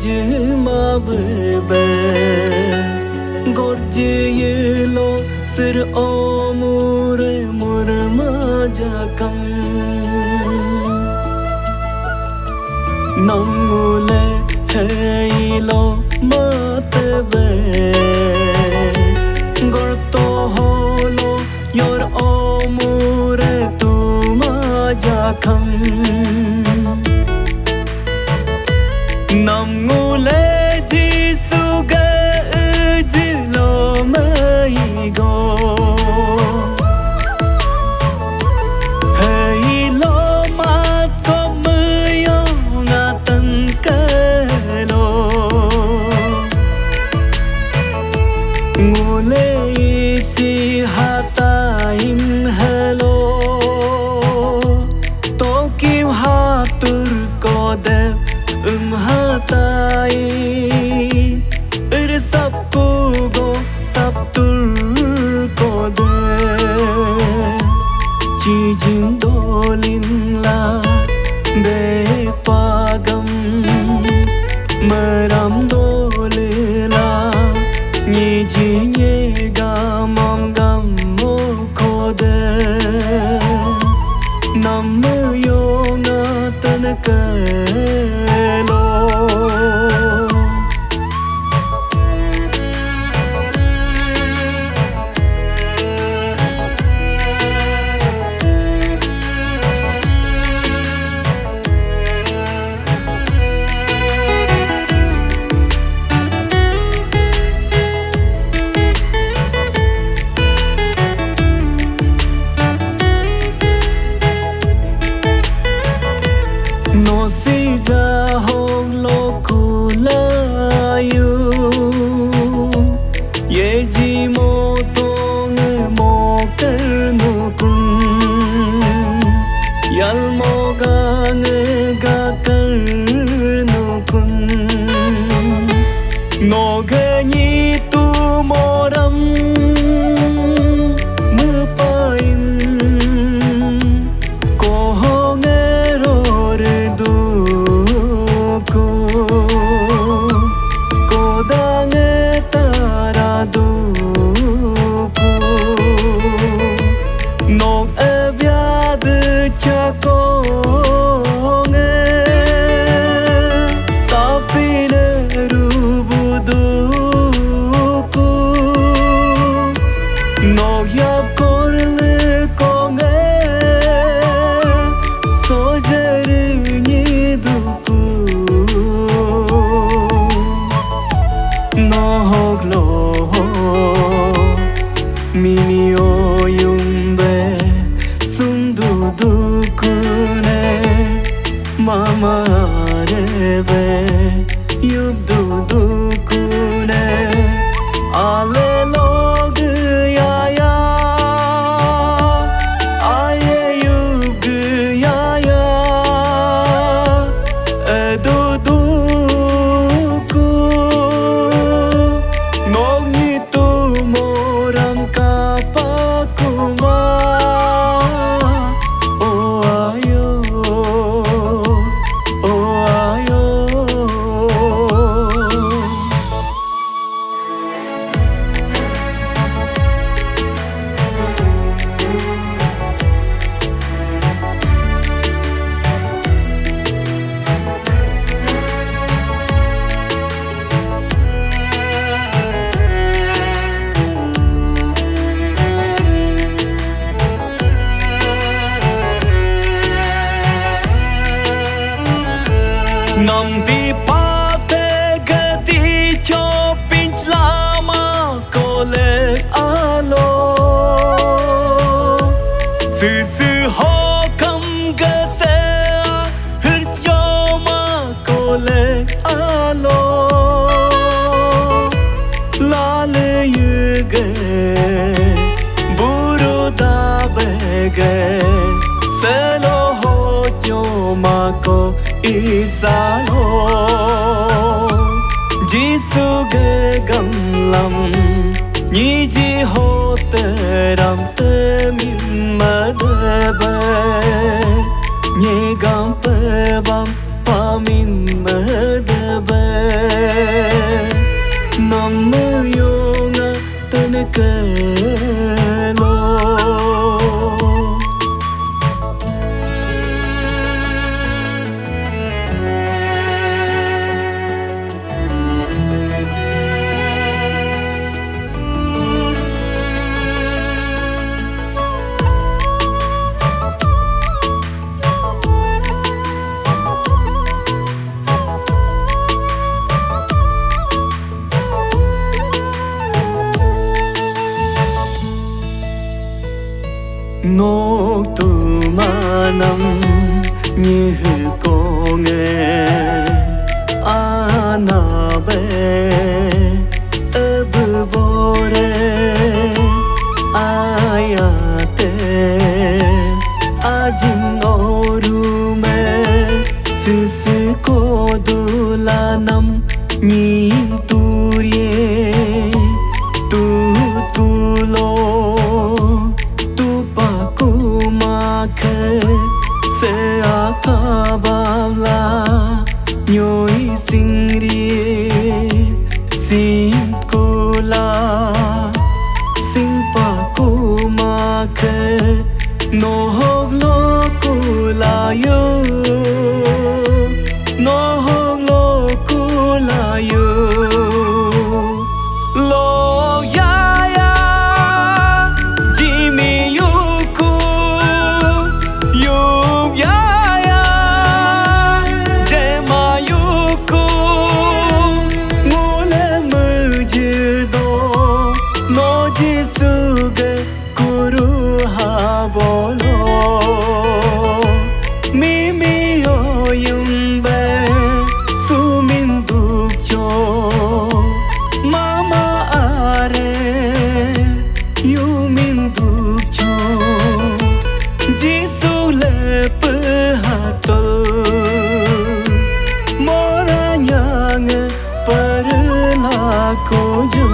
ma bube gorje yelo sir omur murma jakam namule heilo matbe gorto holo yor omur tuma jakam namule jisuga jilo mai go hey lo ma ko myo nga tan kalo ngule si hata in hello to kim hatur ko de hatai ir sabko go sab tur ko de chi jin dolin la be pagam maram dolila ni ji ye gamam gam mo ko de nam yo na tan ka no si ja hong lo kulayu ye ji mo tong mo kar nu kun yal mo ga kar nu kun no ga ni tu moram mu pain ko hong mama rebe yub du kune ale log ya aye yub ya du ku nog ni tu moram ka pa kuma nam di pate gati cho pinch lama kole alo su ho kam gase hir cho ma kole alo lal yuge buru da bege selo ho cho ma ko isalo jisu ge gam lam ni ji ho teram te min madbe ni gam pe bam pa min madbe ngô tu manam như cô nghe anabe eb bore ayate ajin oru me sis ko dulanam nim turie tu lo se akabala nhoi singri sim kola sing pa kuma khe no hog lo kula yo no hog lo kula yo lo ya ya jimi yuku yu ya ya jema yuku ngole mujido no jisuge guru ha bolo mimi yo yumbe sumin dukcho mama are yumin dukcho jisu lep hatol mora nyang parla ko jo